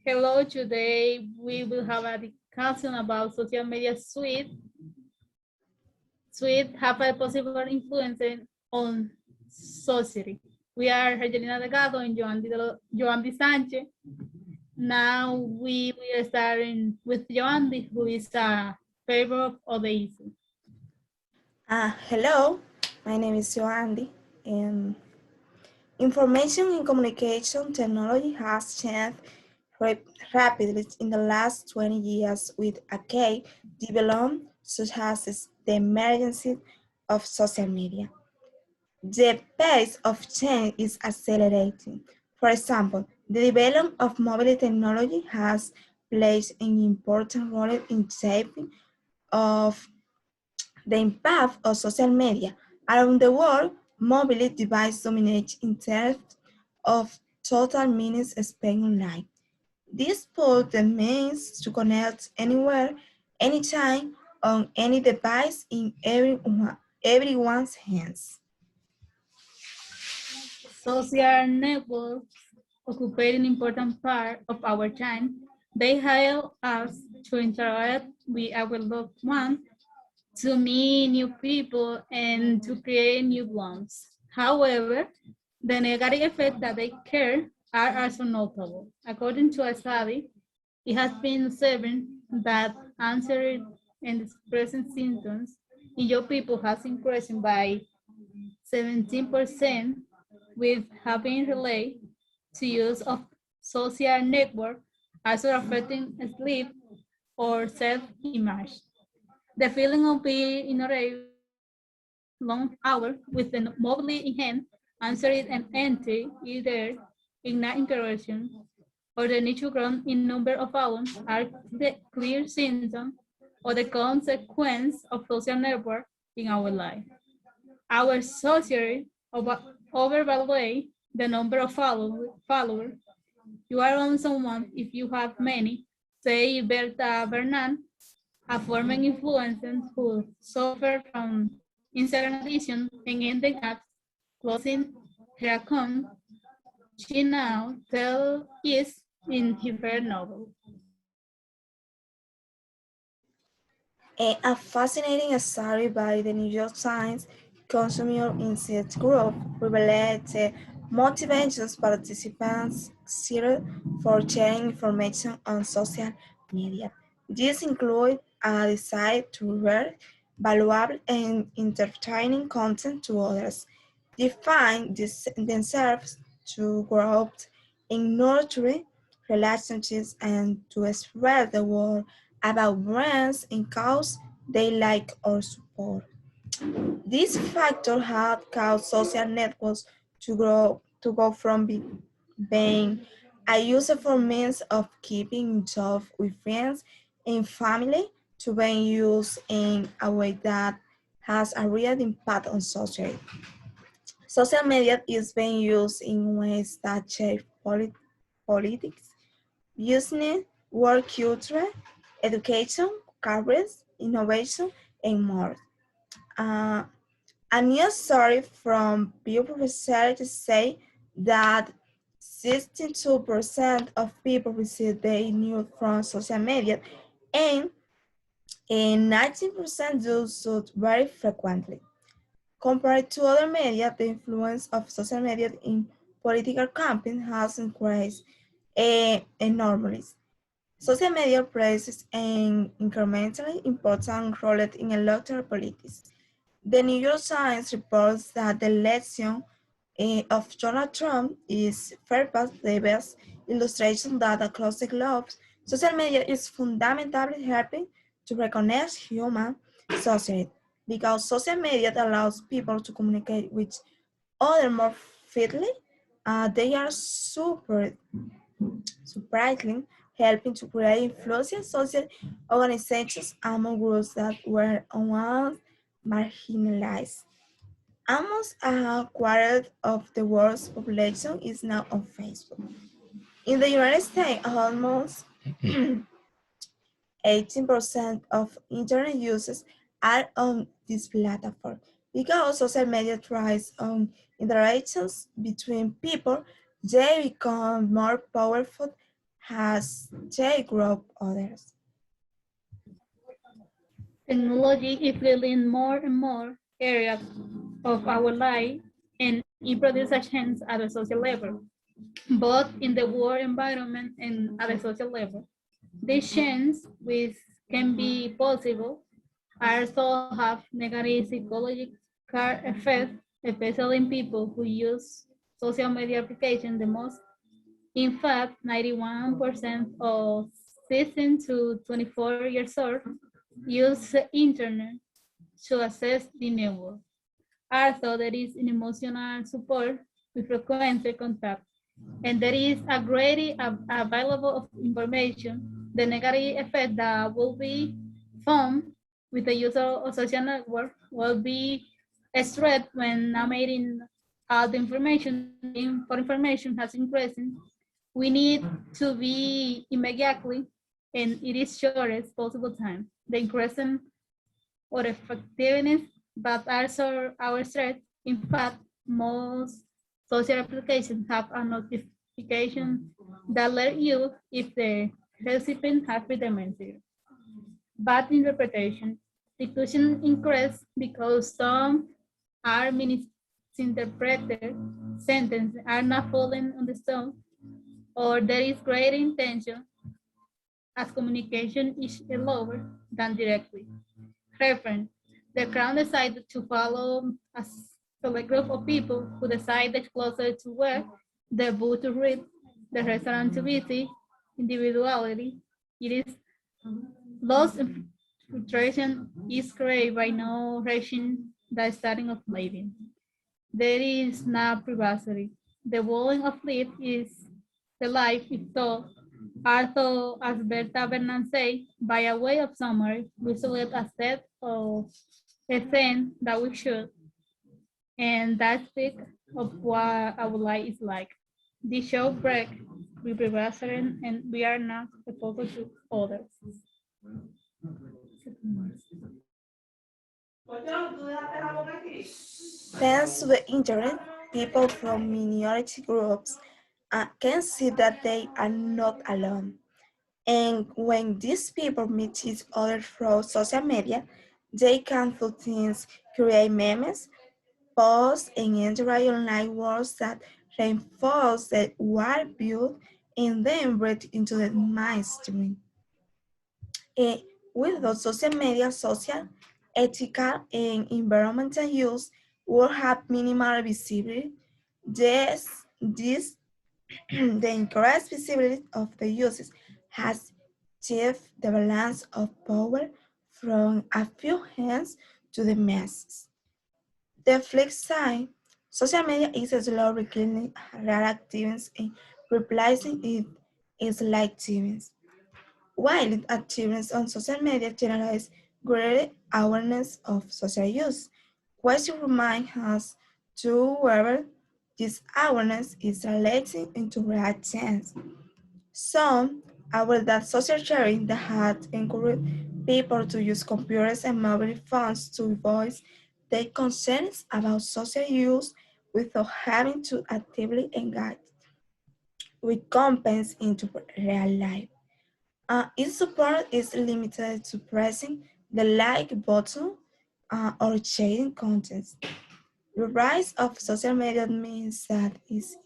Hello, today we will have a discussion about social media suite. Suite have a possible influence on society. We are Angelina Delgado and Joandy Sanchez. Now we are starting with Joandy, who is a favor of the issue. Hello, my name is Joandy, and information and communication technology has changed rapidly in the last 20 years with a key development such as the emergence of social media. The pace of change is accelerating. For example, the development of mobile technology has played an important role in shaping of the impact of social media. Around the world, mobile devices dominate in terms of total minutes spent online. This put the means to connect anywhere, anytime, on any device in everyone's hands. Social networks occupy an important part of our time. They help us to interact with our loved ones, to meet new people, and to create new bonds. However, the negative effects that they carry are also notable. According to a study, it has been observed that answering and expressing symptoms in young people has increased by 17%, with having related to use of social network also affecting sleep or self-image. The feeling of being ignored long hours with the mobile in hand, answering an entry either in an interaction or the need to grow in number of hours are the clear symptom or the consequence of social network in our life. Our society overvalue the number of followers. You are on someone if you have many. Say Berta Bernal, a former influencer who suffered from Instagram addiction and ended up closing her account. She now tells is in her novel. A fascinating study by the New York Times Consumer Insights Group revealed the motivations participants cited for sharing information on social media. These include a desire to share valuable and entertaining content to others, define themselves to grow in nurturing relationships, and to spread the word about brands and causes they like or support. These factors have caused social networks to go from being a useful means of keeping in touch with friends and family to being used in a way that has a real impact on society. Social media is being used in ways that shape politics, business, work culture, education, careers, innovation, and more. Uh, a new story from Pew Research say that 62% of people receive their news from social media, and 19% do so very frequently. Compared to other media, the influence of social media in political campaign has increased enormously. Social media plays an incrementally important role in electoral politics. The New York Times reports that the election of Donald Trump is perhaps the best illustration that across the globe, social media is fundamentally helping to recognize human society because social media allows people to communicate with others more freely. They are surprisingly helping to create influential social organizations among groups that were once marginalized. Almost a quarter of the world's population is now on Facebook. In the United States, almost 18% of internet users are on this platform. Because social media thrives on interactions between people, they become more powerful as they grow others. Technology is filling more and more areas of our life and it produces a change at a social level, both in the work environment and at a social level. These changes, which can be possible, also have negative psychological effects, especially in people who use social media applications the most. In fact, 91% of 16 to 24 years old use the internet to access the network. Also, there is an emotional support with frequent contact, and there is a great available of information. The negative effect that will be found with the use of social network will be a threat when navigating all the information for information has increasing. We need to be immediately and it is shortest possible time. The increasing or effectiveness, but also our threat. In fact, most social applications have a notification that let you if the recipient has been demented. Bad interpretation. Discussion increase because some are misinterpreted, sentences are not fully understood, or there is greater intention as communication is lower than directly. Reference. The Crown decided to follow a select group of people who decided closer to where the book to read, the restaurant to visit, individuality. It is lost filtration is created by no reaching the starting of living. There is no privacy. The volume of life is the life if told. Also, as Berta Bernard said, by a way of summary, we select a set of a thing that we should, and that's it of what our life is like. The show break we privacy and we are not supposed to others. Thanks to the internet, people from minority groups can see that they are not alone. And when these people meet each other through social media, they can do things, create memes, post, and interact online worlds that reinforce the worldview and then breed into the mainstream. Eh, Without social media, social, ethical, and environmental use will have minimal visibility. This the increased visibility of the uses has shifted the balance of power from a few hands to the masses. The flip side, social media is slowly killing rare activities and replacing it is like activities. While activities on social media generate greater awareness of social use, question remind us to whether this awareness is translating into real change. Some argue that social sharing that had encouraged people to use computers and mobile phones to voice their concerns about social use without having to actively engage with campaigns into real life. Its support is limited to pressing the like button or sharing content. The rise of social media means that it's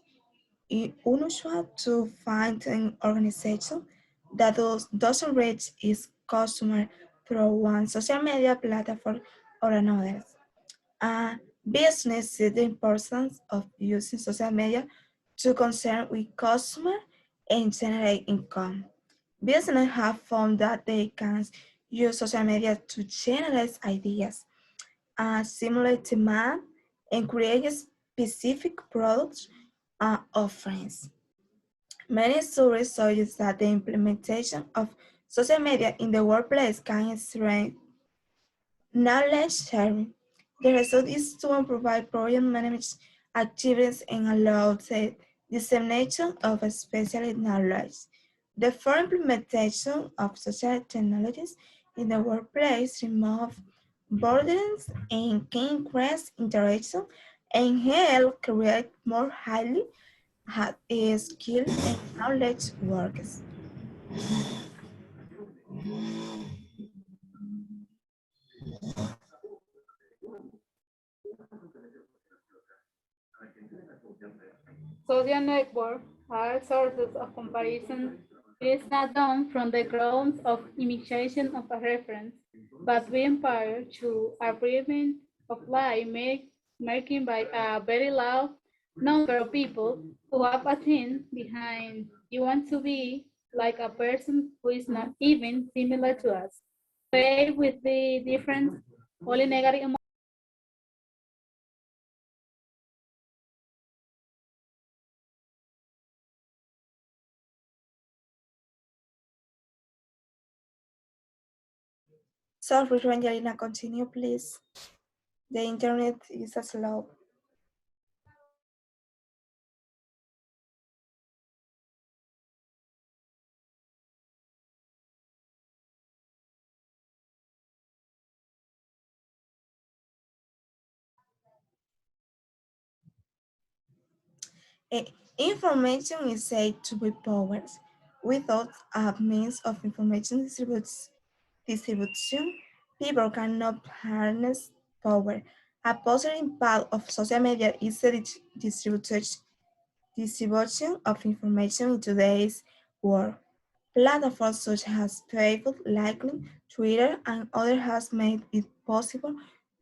unusual to find an organization that doesn't reach its customer through one social media platform or another. Business see the importance of using social media to concern with customer and generate income. Business have found that they can use social media to generate ideas, simulate demand, and create specific products offerings. Many studies suggest that the implementation of social media in the workplace can strengthen knowledge sharing. The result is to provide project management activities and allow the dissemination of specialist knowledge. The full implementation of social technologies in the workplace remove burdens and can increase interaction and help create more highly had skilled and knowledge workers. Social networks are sources of comparison. It is not done from the grounds of imitation of a reference, but we empire to agreement of life making by a very loud number of people who have a thing behind. You want to be like a person who is not even similar to us. Play with the difference, only negative. Sorry, Angelina, continue, please. The internet is slow. Eh, Information is said to be power. Without a means of information distribution, people cannot harness power. A positive impact of social media is the distribution of information in today's world. Platforms such as Facebook, LinkedIn, Twitter, and others have made it possible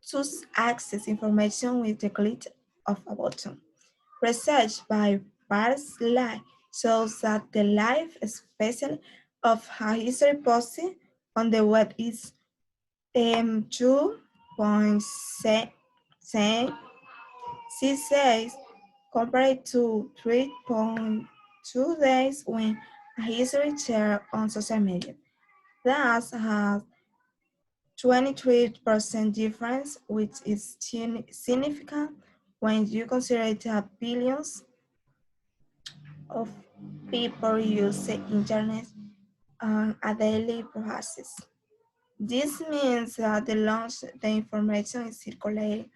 to access information with the click of a button. Research by Paris Lai shows that the life especially of a history posted on the web is 2.66 compared to 3.2 days when a history shared on social media. That's a 23% difference, which is significant when you consider the billions of people use the internet on a daily basis. This means that the longer the information is circulating,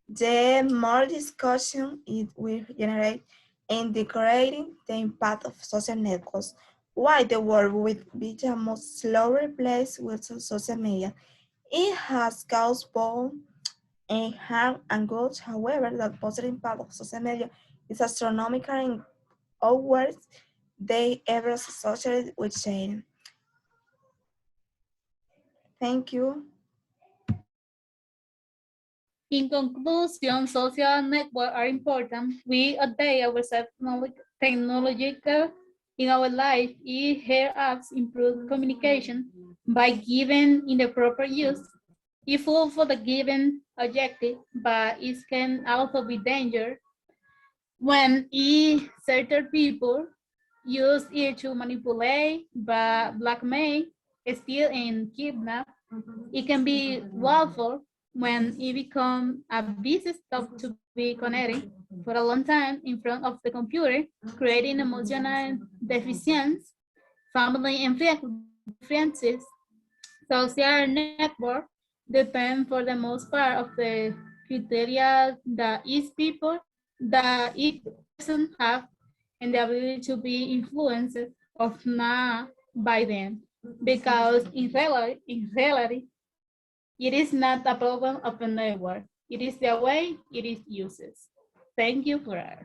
the more discussion it will generate in decreasing the impact of social networks. Why the world will be a much slower place with social media. It has caused both harm and good. However, the positive impact of social media is astronomical in outwards they ever associated with sharing. Thank you. In conclusion, social networks are important. We update ourselves technological in our life. It helps us improve communication by giving in the proper use. It fulfills the given objective, but it can also be dangerous when certain people use it to manipulate, blackmail, steal, and kidnap. It can be lawful when it becomes a busy stop to be connected for a long time in front of the computer, creating emotional deficiency, family and differences. Social network depend for the most part of the criteria that each people, that each person have, and the ability to be influenced of not by them. Because in reality, it is not a problem of the network. It is the way it is used. Thank you for that.